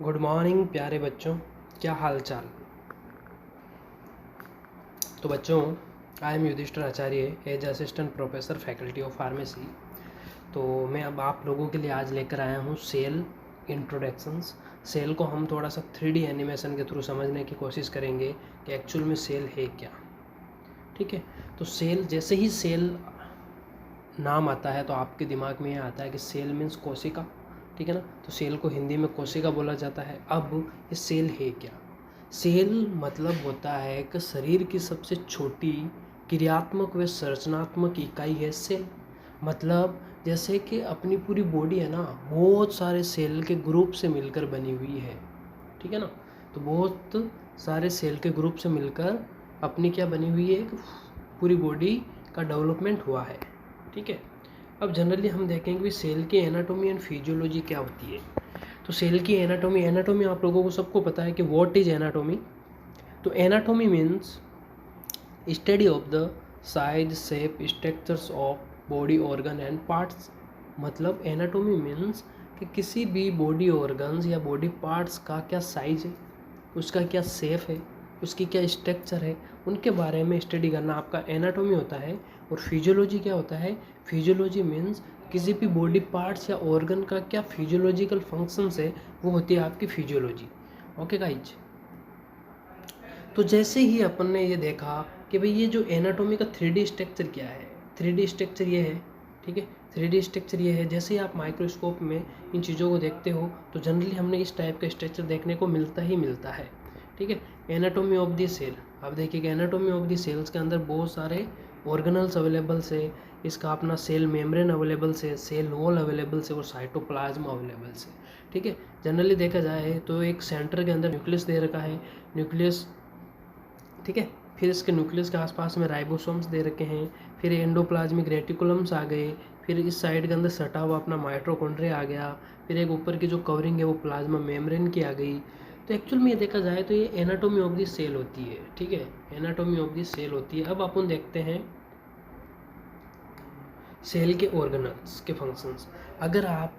Good morning प्यारे बच्चों, क्या हाल चाल। तो बच्चों, I am Yudhishthir Acharya, as assistant professor faculty of pharmacy. तो मैं अब आप लोगों के लिए आज लेकर आया हूँ सेल इंट्रोडक्शंस। सेल को हम थोड़ा सा 3D एनिमेशन के थ्रू समझने की कोशिश करेंगे कि एक्चुअल में सेल है क्या। ठीक है, तो सेल, जैसे ही सेल नाम आता है तो आपके दिमाग में ये आता है कि सेल मीन्स कोशिका। ठीक है ना, तो सेल को हिंदी में कोशिका बोला जाता है। अब ये सेल है क्या। सेल मतलब होता है कि शरीर की सबसे छोटी क्रियात्मक व संरचनात्मक इकाई है सेल। मतलब जैसे कि अपनी पूरी बॉडी है ना, बहुत सारे सेल के ग्रुप से मिलकर बनी हुई है। ठीक है ना, तो बहुत सारे सेल के ग्रुप से मिलकर अपनी क्या बनी हुई है, पूरी बॉडी का डेवलपमेंट हुआ है। ठीक है, अब जनरली हम देखेंगे कि सेल की एनाटॉमी एंड फिजियोलॉजी क्या होती है। तो सेल की एनाटॉमी आप लोगों को सबको पता है कि व्हाट इज एनाटॉमी। तो anatomy means study of the size, shape, structures of body organ and parts. मतलब एनाटॉमी मीन्स कि किसी भी बॉडी ऑर्गन्स या बॉडी पार्ट्स का क्या साइज है, उसका क्या शेप है, उसकी क्या स्ट्रक्चर है, उनके बारे में स्टडी करना आपका एनाटॉमी होता है। और फिजियोलॉजी क्या होता है, फिजियोलॉजी मीन्स किसी भी बॉडी पार्ट्स या ऑर्गन का क्या फिजियोलॉजिकल फंक्शंस है, वो होती है आपकी फिजियोलॉजी। ओके गाइज, तो जैसे ही अपन ने ये देखा कि भाई ये जो एनाटॉमी का 3D स्ट्रक्चर क्या है, 3D स्ट्रक्चर ये है। ठीक है, 3D स्ट्रक्चर ये है। जैसे ही आप माइक्रोस्कोप में इन चीज़ों को देखते हो तो जनरली हमने इस टाइप का स्ट्रक्चर देखने को मिलता ही मिलता है। ठीक है, एनाटॉमी ऑफ द सेल। आप देखिएगा एनाटॉमी ऑफ द सेल्स के अंदर बहुत सारे ऑर्गेनल्स अवेलेबल से, इसका अपना सेल मेम्ब्रेन अवेलेबल से, सेल वॉल अवेलेबल से और साइटोप्लाज्म अवेलेबल से। ठीक है, जनरली देखा जाए तो एक सेंटर के अंदर न्यूक्लियस दे रखा है, न्यूक्लियस। ठीक है, फिर इसके न्यूक्लियस के आसपास में राइबोसोम्स दे रखे हैं, फिर एंडोप्लाज्मिक रेटिकुलम्स आ गए, फिर इस साइड के अंदर सटा हुआ अपना माइटोकॉन्ड्रिया आ गया, फिर एक ऊपर की जो कवरिंग है वो प्लाज्मा मेम्ब्रेन की आ गई। तो एक्चुअल में ये देखा जाए तो ये एनाटॉमी ऑफ द सेल होती है। ठीक है, एनाटॉमी ऑफ द सेल होती है। अब अपन देखते हैं सेल के ऑर्गेनल्स के फंक्शंस। अगर आप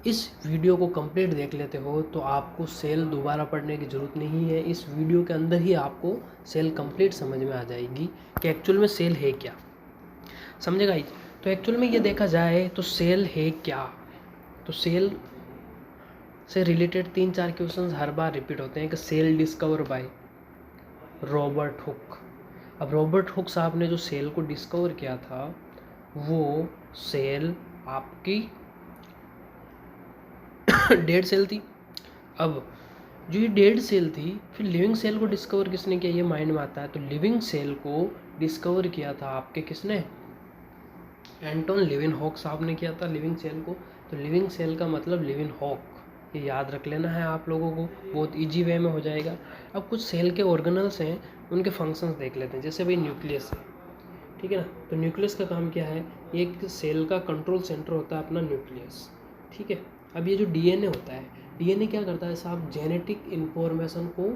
इस वीडियो को कंप्लीट देख लेते हो तो आपको सेल दोबारा पढ़ने की ज़रूरत नहीं है। इस वीडियो के अंदर ही आपको सेल कंप्लीट समझ में आ जाएगी कि एक्चुअल में सेल है क्या। समझेगा ही। तो एक्चुअल में ये देखा जाए तो सेल है क्या। तो सेल से रिलेटेड 3-4 क्वेश्चंस हर बार रिपीट होते हैं कि cell discover by Robert Hooke. अब रॉबर्ट हुक साहब ने जो सेल को डिस्कवर किया था वो सेल आपकी डेड सेल थी। अब जो ये डेड सेल थी, फिर लिविंग सेल को डिस्कवर किसने किया, ये माइंड में आता है। तो लिविंग सेल को डिस्कवर किया था आपके किसने, एंटोन लिविनहॉक साहब ने किया था लिविंग सेल को। तो लिविंग सेल का मतलब लिविनहॉक, ये याद रख लेना है आप लोगों को, बहुत इजी वे में हो जाएगा। अब कुछ सेल के ऑर्गेनल्स हैं, उनके फंक्शंस देख लेते हैं। जैसे भाई न्यूक्लियस है, ठीक है ना, तो न्यूक्लियस का काम क्या है, एक सेल का कंट्रोल सेंटर होता है अपना न्यूक्लियस। ठीक है, अब ये जो डीएनए होता है, डीएनए क्या करता है साहब, जेनेटिक इन्फॉर्मेशन को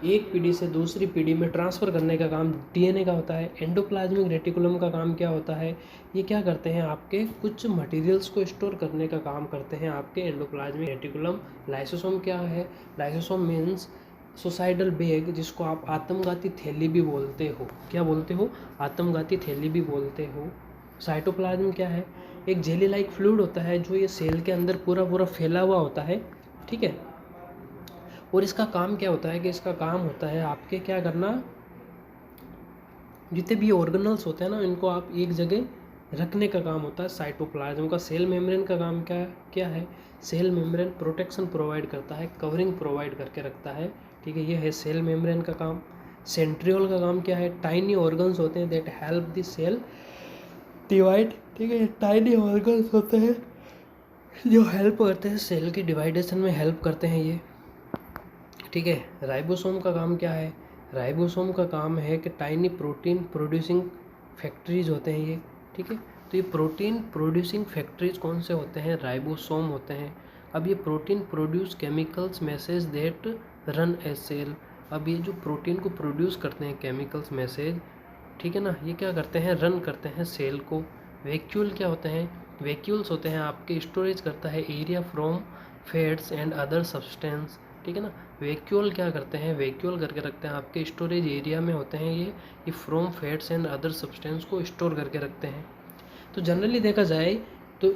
एक पीढ़ी से दूसरी पीढ़ी में ट्रांसफ़र करने का काम डीएनए का होता है। एंडोप्लाज्मिक रेटिकुलम का काम क्या होता है, ये क्या करते हैं, आपके कुछ मटेरियल्स को स्टोर करने का काम करते हैं आपके एंडोप्लाज्मिक रेटिकुलम। लाइसोसोम क्या है, लाइसोसोम मीन्स सुसाइडल बैग, जिसको आप आत्मघाती थैली भी बोलते हो। क्या बोलते हो, आत्मघाती थैली भी बोलते हो। साइटोप्लाज्म क्या है, एक जेली लाइक फ्लूइड होता है जो ये सेल के अंदर पूरा पूरा फैला हुआ होता है। ठीक है, और इसका काम क्या होता है कि इसका काम होता है आपके क्या करना, जितने भी ऑर्गेनल्स होते हैं ना, इनको आप एक जगह रखने का काम होता है साइटोप्लाज्म का। सेल मेम्ब्रेन का काम क्या क्या है, सेल मेम्ब्रेन प्रोटेक्शन प्रोवाइड करता है, कवरिंग प्रोवाइड करके रखता है। ठीक है, ये है सेल मेम्ब्रेन का काम। सेंट्रियोल का काम क्या है, टाइनी ऑर्गन्स होते हैं that help the cell divide. ठीक है, टाइनी ऑर्गन्स होते हैं जो हेल्प करते हैं सेल की डिवाइडेशन में, हेल्प करते हैं ये। ठीक है, राइबोसोम का काम क्या है, राइबोसोम का काम है कि टाइनी प्रोटीन प्रोड्यूसिंग फैक्ट्रीज होते हैं ये। ठीक है, तो ये प्रोटीन प्रोड्यूसिंग फैक्ट्रीज कौन से होते हैं, राइबोसोम होते हैं। अब ये protein produce chemicals message that run a cell. अब ये जो प्रोटीन को प्रोड्यूस करते हैं केमिकल्स मैसेज, ठीक है ना, ये क्या करते हैं, रन करते हैं सेल को। वैक्यूल क्या होते हैं, वैक्यूल्स होते हैं आपके, स्टोरेज करता है area from fats and other substance, ठीक है ना। वैक्यूल क्या करते हैं, वैक्यूल करके रखते हैं आपके स्टोरेज एरिया में होते हैं ये from fats and other substance को स्टोर करके रखते हैं। तो जनरली देखा जाए तो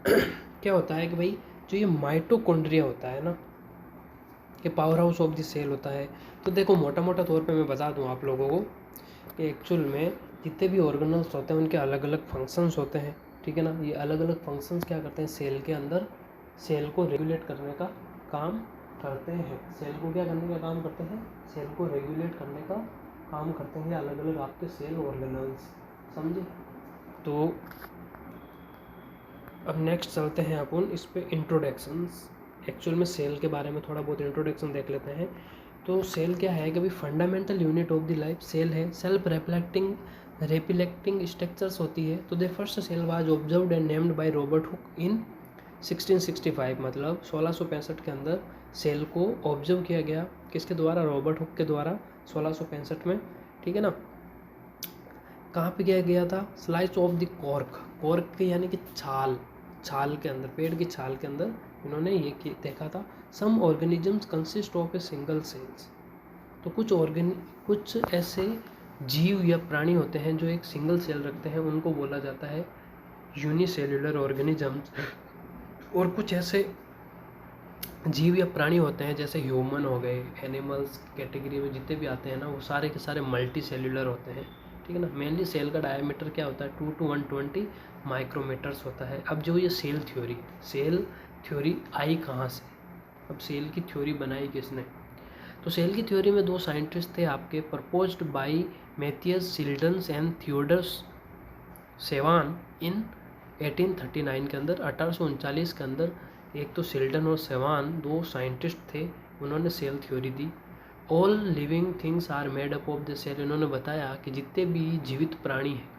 क्या होता है कि भाई जो ये माइटोकॉन्ड्रिया होता है ना, ये power house of the cell होता है। तो देखो मोटा मोटा तौर पे मैं बता दूं आप लोगों को कि एक्चुअल में जितने भी ऑर्गेनल्स होते हैं उनके अलग अलग फंक्शंस होते हैं, ठीक है ना। ये अलग अलग फंक्शंस क्या करते हैं, सेल के अंदर सेल को रेगुलेट करने का काम करते हैं। सेल को क्या करने का काम करते हैं, सेल को रेगुलेट करने का काम करते हैं अलग अलग आपके सेल ऑर्गेनल्स, समझे। तो अब नेक्स्ट चलते हैं अपन इस पे इंट्रोडक्शंस। एक्चुअल में सेल के बारे में थोड़ा बहुत इंट्रोडक्शन देख लेते हैं। तो सेल क्या है कि भाई fundamental unit of the life cell है, सेल्फ रेप्लिकेटिंग स्ट्रक्चर्स होती है। तो the first cell was observed and named by Robert Hooke in 1665, मतलब 1665 के अंदर सेल को ऑब्जर्व किया गया, किसके द्वारा, रॉबर्ट हुक के द्वारा 1665 में, ठीक है ना। कहाँ पे किया गया था, slice of the cork, cork के यानी कि छाल के अंदर, पेड़ की छाल के अंदर इन्होंने ये देखा था। Some organisms consist of a single cells, तो कुछ ऐसे जीव या प्राणी होते हैं जो एक सिंगल सेल रखते हैं, उनको बोला जाता है यूनिसेल्युलर ऑर्गेनिजम्स। और कुछ ऐसे जीव या प्राणी होते हैं जैसे ह्यूमन हो गए, एनिमल्स कैटेगरी में जितने भी आते हैं ना, वो सारे के सारे मल्टी सेल्युलर होते हैं, ठीक है ना। मेनली सेल का डायमीटर क्या होता है, 2 to 120 माइक्रोमीटर्स होता है। अब जो ये सेल थ्योरी आई कहाँ से, अब सेल की थ्योरी बनाई किसने, तो सेल की थ्योरी में दो साइंटिस्ट थे आपके, प्रपोज्ड बाय मैथियस सिल्डन्स एंड थियोडर्स सेवान इन 1839 के अंदर, 1839 के अंदर। एक तो सिल्डन और सेवान दो साइंटिस्ट थे, उन्होंने सेल थ्योरी दी। All living things are made up of the cell, इन्होंने बताया कि जितने भी जीवित प्राणी हैं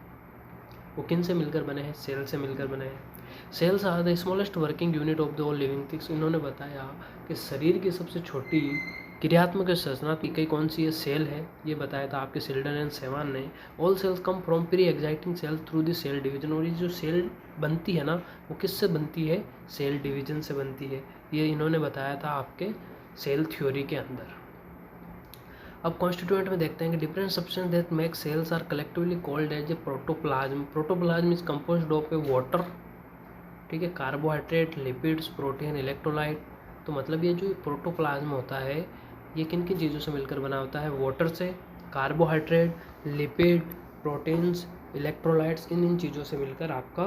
वो किन से मिलकर बने हैं, सेल से मिलकर बने हैं। Cells are the smallest working unit of the all living things, इन्होंने बताया कि शरीर की सबसे छोटी क्रियात्मक संरचनात्मक इकाई कौन सी है, सेल है, ये बताया था आपके सिल्डन एंड सेवान ने। All cells come from pre existing cell through the cell division, और ये जो सेल बनती है ना वो किससे बनती है, सेल डिवीजन से बनती है, ये इन्होंने बताया था आपके सेल थ्योरी के अंदर। अब कॉन्स्टिट्यूएंट में देखते हैं कि different substance that make cells are collectively called as a protoplasm. Protoplasm is composed of a water, ठीक है, कार्बोहाइड्रेट, लिपिड्स, प्रोटीन, इलेक्ट्रोलाइट। तो मतलब ये जो प्रोटोप्लाज्म होता है ये किन किन चीज़ों से मिलकर बना होता है, वाटर से, कार्बोहाइड्रेट, लिपिड, प्रोटीन्स, इलेक्ट्रोलाइट्स, इन चीज़ों से मिलकर आपका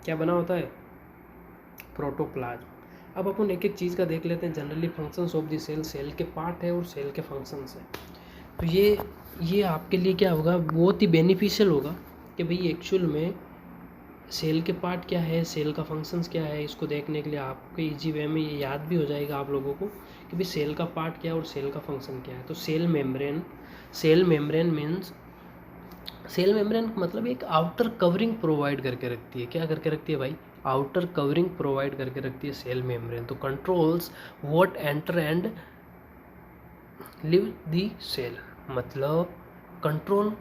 क्या बना होता है, प्रोटोप्लाज्म। अब अपन एक एक चीज़ का देख लेते हैं। Generally functions of the cell, cell के पार्ट है और सेल के फंक्शंस है। तो ये आपके लिए क्या होगा, बहुत ही बेनिफिशियल होगा कि भाई एक्चुअल में सेल के पार्ट क्या है, सेल का फंक्शंस क्या है, इसको देखने के लिए आपको इजी वे में ये याद भी हो जाएगा आप लोगों को कि भाई सेल का पार्ट क्या है और सेल का फंक्शन क्या है। तो cell membrane means, cell membrane मतलब एक आउटर कवरिंग प्रोवाइड करके रखती है, क्या करके रखती है भाई, आउटर कवरिंग प्रोवाइड करके रखती है सेल मेम्ब्रेन। तो controls what enter and leave the cell, मतलब कंट्रोल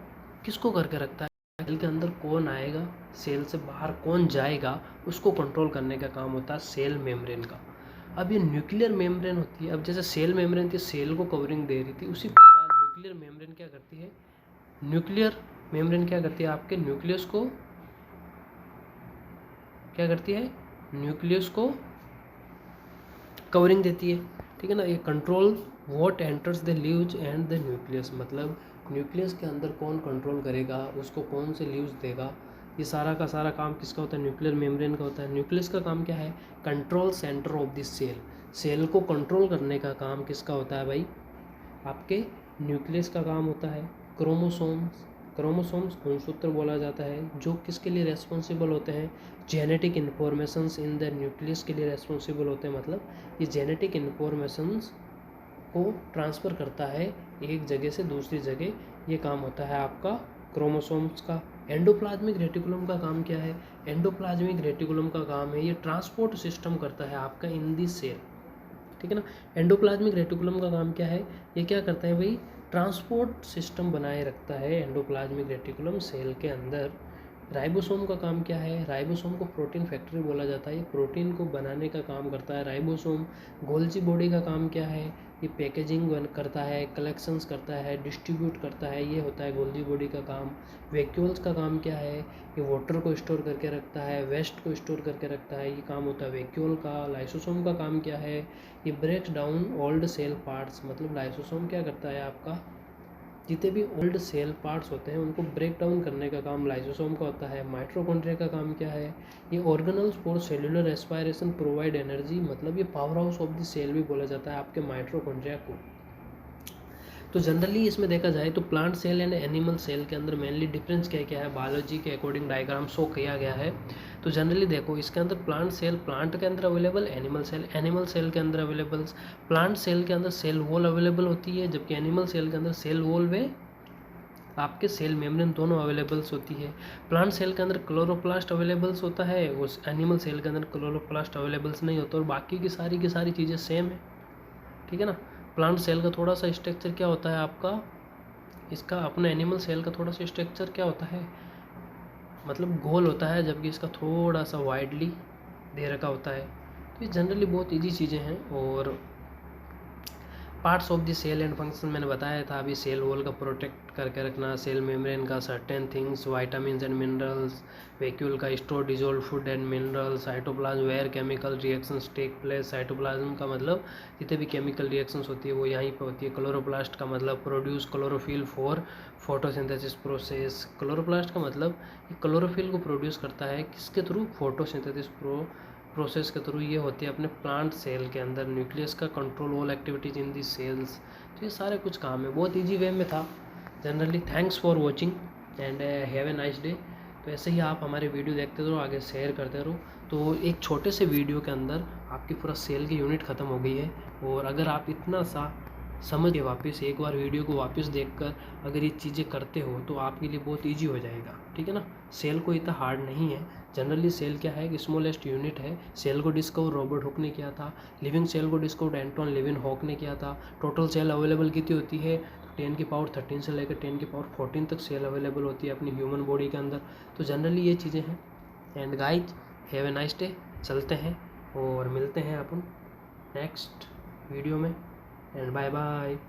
किसको करके रखता है, सेल के अंदर कौन आएगा, सेल से बाहर कौन जाएगा, उसको कंट्रोल करने का काम होता है सेल मेम्ब्रेन का। अब ये न्यूक्लियर मेम्ब्रेन होती है, अब जैसे सेल मेम्ब्रेन थी सेल को कवरिंग दे रही थी, उसी प्रकार न्यूक्लियर मेम्ब्रेन क्या करती है, न्यूक्लियर मेम्ब्रेन क्या करती है, आपके न्यूक्लियस को क्या करती है, न्यूक्लियस को कवरिंग देती है, ठीक है ना। ये control what enters the leaves and the nucleus, मतलब न्यूक्लियस के अंदर कौन कंट्रोल करेगा, उसको कौन से लीव्स देगा, ये सारा का सारा काम किसका होता है, न्यूक्लियर मेम्ब्रेन का होता है। न्यूक्लियस का काम क्या है, control centre of this cell, cell को कंट्रोल करने का काम किसका होता है भाई, आपके न्यूक्लियस का काम होता है। क्रोमोसोम्स गुणसूत्र बोला जाता है, जो किसके लिए रेस्पॉन्सिबल होते हैं, genetic informations in the nucleus के लिए रेस्पॉन्सिबल होते हैं, मतलब ये जेनेटिक इन्फॉर्मेशंस को ट्रांसफ़र करता है एक जगह से दूसरी जगह, ये काम होता है आपका क्रोमोसोम्स का। एंडोप्लाज्मिक रेटिकुलम का काम क्या है, एंडोप्लाज्मिक रेटिकुलम का काम है ये ट्रांसपोर्ट सिस्टम करता है आपका इन दी सेल, ठीक है ना। एंडोप्लाज्मिक रेटिकुलम का काम क्या है, ये क्या करता है भाई, ट्रांसपोर्ट सिस्टम बनाए रखता है एंडोप्लाज्मिक रेटिकुलम सेल के अंदर, राइबोसोम का काम क्या है? राइबोसोम को प्रोटीन फैक्ट्री बोला जाता है। ये प्रोटीन को बनाने का काम करता है राइबोसोम। गोल्जी बॉडी का काम क्या है? ये पैकेजिंग करता है, कलेक्शंस करता है, डिस्ट्रीब्यूट करता है, ये होता है गोल्जी बॉडी का काम। वैक्यूल्स का काम क्या है? ये वाटर को स्टोर करके रखता है, वेस्ट को स्टोर करके रखता है, ये काम होता है वैक्यूल का। लाइसोसोम का काम क्या है? ये breaks down old cell parts, मतलब लाइसोसोम क्या करता है आपका, जितने भी ओल्ड सेल पार्ट्स होते हैं उनको ब्रेक डाउन करने का काम लाइसोसोम का होता है। माइटोकॉन्ड्रिया का काम क्या है? ये organelles for cellular respiration provide energy, मतलब ये power house of the cell भी बोला जाता है आपके माइटोकॉन्ड्रिया को। तो जनरली इसमें देखा जाए तो plant cell and animal cell के अंदर मेनली डिफरेंस क्या क्या है, बायोलॉजी के अकॉर्डिंग डायग्राम शो किया गया है। तो जनरली देखो इसके अंदर प्लांट सेल प्लांट के अंदर अवेलेबल, एनिमल सेल के अंदर अवेलेबल। प्लांट सेल के अंदर सेल वॉल अवेलेबल होती है, जबकि एनिमल सेल के अंदर सेल वॉल व आपके सेल मेम्ब्रेन दोनों अवेलेबल्स होती है। प्लांट सेल के अंदर क्लोरोप्लास्ट अवेलेबल्स होता है, उस एनिमल सेल के अंदर क्लोरोप्लास्ट अवेलेबल्स नहीं होता, और बाकी की सारी चीज़ें सेम है, ठीक है ना। प्लांट सेल का थोड़ा सा स्ट्रक्चर क्या होता है आपका, इसका अपने एनिमल सेल का थोड़ा सा स्ट्रक्चर क्या होता है, मतलब गोल होता है, जबकि इसका थोड़ा सा वाइडली दे रखा होता है। तो ये जनरली बहुत ईजी चीज़ें हैं। और parts of the cell and function मैंने बताया था अभी, सेल वॉल का प्रोटेक्ट करके रखना, सेल मेम्ब्रेन का certain things, vitamin and minerals, vacuole का store dissolve food and minerals, cytoplasm where chemical reactions take place, cytoplasm का मतलब जितने भी केमिकल रिएक्शंस होती है वो यहीं पे होती है। क्लोरोप्लास्ट का मतलब produce chlorophyll for photosynthesis process, chloroplast का मतलब क्लोरोफिल को प्रोड्यूस करता है किसके थ्रू, फोटोसिंथेसिस प्रोसेस के थ्रू। ये होती है अपने प्लांट सेल के अंदर। न्यूक्लियस का control all activities in the cells. तो ये सारे कुछ काम है, बहुत इजी वे में था generally. Thanks for watching and have a nice day. तो ऐसे ही आप हमारे वीडियो देखते रहो, आगे शेयर करते रहो। तो एक छोटे से वीडियो के अंदर आपकी पूरा सेल की यूनिट ख़त्म हो गई है, और अगर आप इतना सा समझ के वापस एक बार वीडियो को वापस देखकर अगर ये चीज़ें करते हो तो आपके लिए बहुत इजी हो जाएगा, ठीक है ना। सेल को इतना हार्ड नहीं है। जनरली सेल क्या है, एक स्मॉलेस्ट यूनिट है। सेल को डिस्कवर रॉबर्ट हुक ने किया था, लिविंग सेल को डिस्कवर एंटोन लेविन हॉक ने किया था। टोटल सेल अवेलेबल कितनी होती है, 10 की पावर 13 से लेकर 10 की पावर 14 तक सेल अवेलेबल होती है अपनी ह्यूमन बॉडी के अंदर। तो जनरली ये चीज़ें हैं। And guys have a nice day. चलते हैं और मिलते हैं अपन नेक्स्ट वीडियो में, एंड बाय बाय।